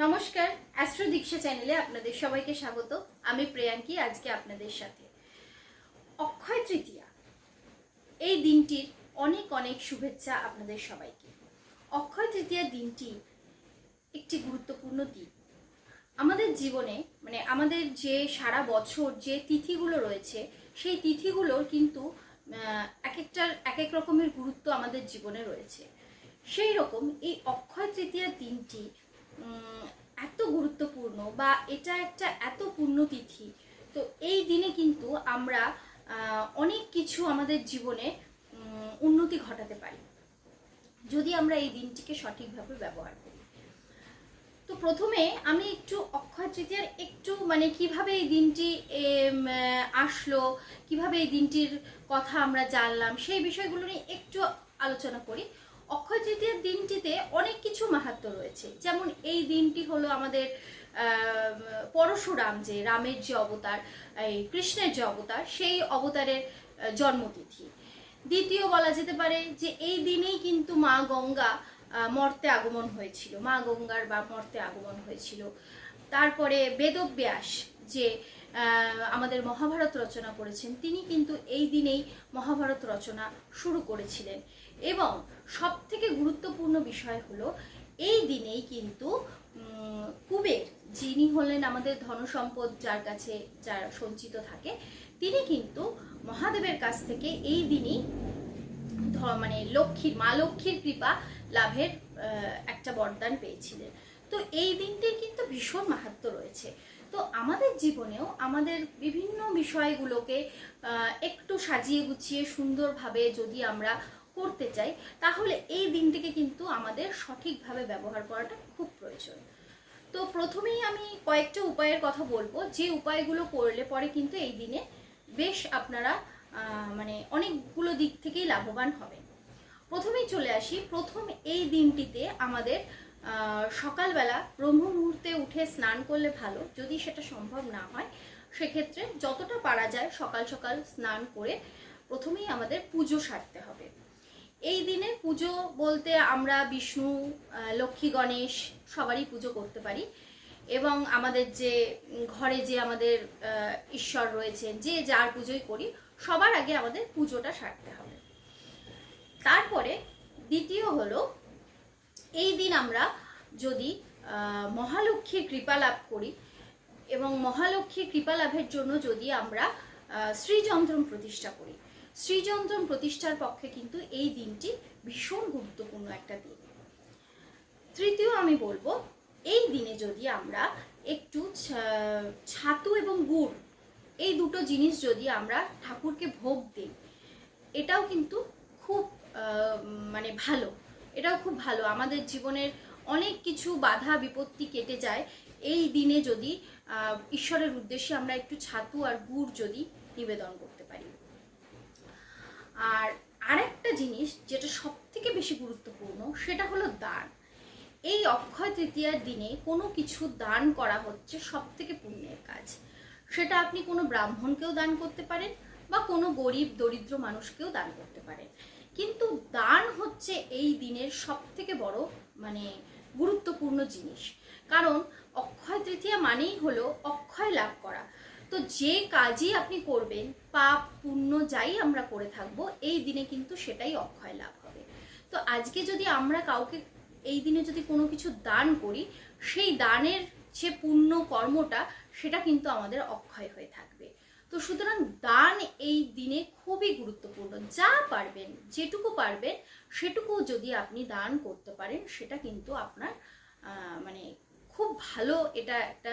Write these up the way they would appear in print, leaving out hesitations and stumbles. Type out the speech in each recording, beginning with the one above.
নমস্কার, অ্যাস্ট্রো দীক্ষা চ্যানেলে আপনাদের সবাইকে স্বাগত। আমি প্রিয়াঙ্কি। আজকে আপনাদের সাথে অক্ষয় তৃতীয়া এই দিনটির অনেক অনেক শুভেচ্ছা আপনাদের সবাইকে। অক্ষয় তৃতীয়া দিনটি একটি গুরুত্বপূর্ণ দিন আমাদের জীবনে। আমাদের যে সারা বছর যে তিথিগুলো রয়েছে সেই তিথিগুলোর কিন্তু এক একটার এক এক রকমের গুরুত্ব আমাদের জীবনে রয়েছে। সেই রকম এই অক্ষয় তৃতীয়া দিনটি এত গুরুত্বপূর্ণ বা এটা একটা এত পুণ্যতিথি। তো এই দিনে কিন্তু আমরা অনেক কিছু আমাদের জীবনে উন্নতি ঘটাতে পারি যদি আমরা এই দিনটিকে সঠিকভাবে ব্যবহার করি। তো প্রথমে আমি একটু অক্ষয় তৃতীয়ার একটু কিভাবে এই দিনটি আসলো, কিভাবে এই দিনটির কথা আমরা জানলাম, সেই বিষয়গুলো নিয়ে একটু আলোচনা করি। অক্ষয় তৃতীয়ার দিনটিতে অনেক কিছু মাহাত্ম্য রয়েছে। যেমন এই দিনটি হলো আমাদের পরশুরাম, যে রামের যে অবতার, এই কৃষ্ণের যে অবতার, সেই অবতারের জন্মতিথি। দ্বিতীয় বলা যেতে পারে যে এই দিনেই কিন্তু মা গঙ্গা মর্তে আগমন হয়েছিল, মা গঙ্গার বা মর্তে আগমন হয়েছিল। তারপরে বেদব্যাস, যে আমাদের মহাভারত রচনা করেছেন, তিনি কিন্তু এই দিনেই মহাভারত রচনা শুরু করেছিলেন। এবং সব থেকে গুরুত্বপূর্ণ বিষয় হলো এই দিনেই কিন্তু কুবের, যিনি হলেন আমাদের ধনসম্পদ, যার কাছে যার সঞ্চিত থাকে, তিনি কিন্তু মহাদেবের কাছ থেকে এই দিনই মা লক্ষ্মীর কৃপা লাভের একটা বরদান পেয়েছিলেন। তো এই দিনটির কিন্তু ভীষণ মাহাত্ম্য রয়েছে। তো আমাদের জীবনেও আমাদের বিভিন্ন বিষয়গুলোকে একটু সাজিয়ে গুছিয়ে সুন্দরভাবে যদি আমরা করতে চাই, তাহলে এই দিনটিকে কিন্তু আমাদের সঠিকভাবে ব্যবহার করাটা খুব প্রয়োজন। তো প্রথমেই আমি কয়েকটা উপায়ের কথা বলবো, যে উপায়গুলো করলে পরে কিন্তু এই দিনে বেশ আপনারা অনেকগুলো দিক থেকেই লাভবান হবেন। প্রথমেই চলে আসি। প্রথম এই দিনটিতে আমাদের সকালবেলা ব্রহ্ম মুহূর্তে উঠে স্নান করলে ভালো। যদি সেটা সম্ভব না হয়, সেক্ষেত্রে যতটা পারা যায় সকাল সকাল স্নান করে প্রথমেই আমাদের পুজো সারতে হবে। এই দিনে পুজো বলতে আমরা বিষ্ণু, লক্ষ্মী, গণেশ সবারই পুজো করতে পারি। এবং আমাদের যে ঘরে যে আমাদের ঈশ্বর রয়েছেন, যে যার পুজোই করি, সবার আগে আমাদের পুজোটা সারতে হবে। তারপরে দ্বিতীয় হলো, এই দিন আমরা যদি মহালক্ষ্মীর কৃপা লাভ করি, এবং মহালক্ষ্মীর কৃপা লাভের জন্য যদি আমরা শ্রীযন্ত্রম প্রতিষ্ঠা করি, শ্রীযন্ত্রম প্রতিষ্ঠার পক্ষে কিন্তু এই দিনটি ভীষণ গুরুত্বপূর্ণ একটা দিন। তৃতীয় আমি বলবো, এই দিনে যদি আমরা একটু ছাতু এবং গুড়, এই দুটো জিনিস যদি আমরা ঠাকুরকে ভোগ দিই, এটাও কিন্তু খুব ভালো। এটাও খুব ভালো। আমাদের জীবনের অনেক কিছু বাধা বিপত্তি কেটে যায় এই দিনে যদি ঈশ্বরের উদ্দেশ্যে আমরা একটু ছাতু আর গুড় যদি নিবেদন করতে পারি। আর আরেকটা জিনিস যেটা সব থেকে বেশি গুরুত্বপূর্ণ, সেটা হলো দান। এই অক্ষয় তৃতীয়ার দিনে কোনো কিছু দান করা হচ্ছে সব থেকে পুণ্যের কাজ। সেটা আপনি কোনো ব্রাহ্মণকেও দান করতে পারেন বা কোনো গরিব দরিদ্র মানুষকেও দান করতে পারেন। কিন্তু দান হচ্ছে এই দিনের সব থেকে বড় গুরুত্বপূর্ণ জিনিস। কারণ অক্ষয় তৃতীয়া মানেই হলো অক্ষয় লাভ করা। তো যে কাজই আপনি করবেন, পাপ পুণ্য যাই আমরা করে থাকবো, এই দিনে কিন্তু সেটাই অক্ষয় লাভ হবে। তো আজকে যদি আমরা কাউকে এই দিনে যদি কোনো কিছু দান করি, সেই দানের যে পুণ্য কর্মটা, সেটা কিন্তু আমাদের অক্ষয় হয়ে থাকবে। তো সুতরাং দান এই দিনে খুবই গুরুত্বপূর্ণ। যা পারবেন, যেটুকু পারবেন সেটুকু যদি আপনি দান করতে পারেন, সেটা কিন্তু আপনার খুব ভালো। এটা একটা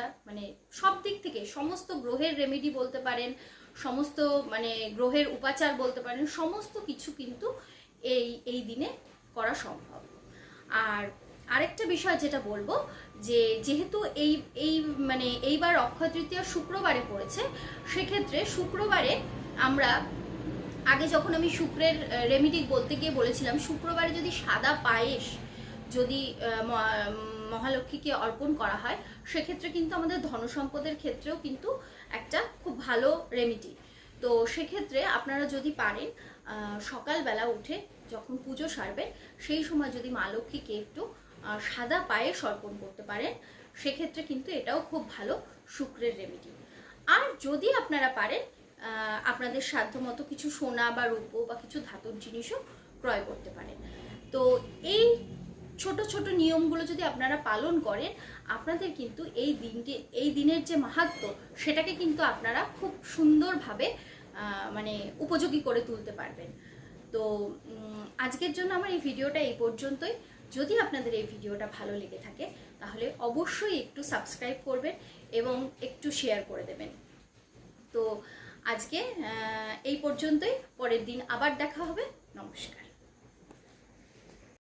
সব দিক থেকে সমস্ত গ্রহের রেমেডি বলতে পারেন, সমস্ত গ্রহের উপাচার বলতে পারেন, সমস্ত কিছু কিন্তু এই দিনে করা সম্ভব। আর আরেকটা বিষয় যেটা বলবো, যে যেহেতু এইবার অক্ষয় তৃতীয়া শুক্রবারে পড়েছে, সেক্ষেত্রে শুক্রবারে আমরা আগে যখন আমি শুক্রের রেমিডি বলতে গিয়ে বলেছিলাম, শুক্রবারে যদি সাদা পায়েস যদি মহালক্ষ্মীকে অর্পণ করা হয়, সেক্ষেত্রে কিন্তু আমাদের ধনসম্পদের ক্ষেত্রেও কিন্তু একটা খুব ভালো রেমিডি। তো সেক্ষেত্রে আপনারা যদি পারেন, সকালবেলা উঠে যখন পুজো সারবেন, সেই সময় যদি মা লক্ষ্মীকে একটু সাদা পায়েস অর্পণ করতে পারেন। সেক্ষেত্রে কিন্তু এটাও খুব ভালো শুক্রের রেমেডি। আর যদি আপনারা পারেন আপনাদের সাধ্যমতো কিছু সোনা বা রূপো বা কিছু ধাতুর জিনিসও ক্রয় করতে পারেন। তো এই ছোট ছোট নিয়মগুলো যদি আপনারা পালন করেন, আপনাদের কিন্তু এই দিনের যে মাহাত্ম্য সেটাকে কিন্তু আপনারা খুব সুন্দরভাবে মানে উপযোগী করে তুলতে পারবেন। তো আজকের জন্য আমার এই ভিডিওটা এই পর্যন্তই। যদি আপনাদের এই ভিডিওটা ভালো লেগে থাকে তাহলে অবশ্যই একটু সাবস্ক্রাইব করবেন এবং একটু শেয়ার করে দেবেন। তো আজকে এই পর্যন্তই, পরের দিন আবার দেখা হবে। নমস্কার।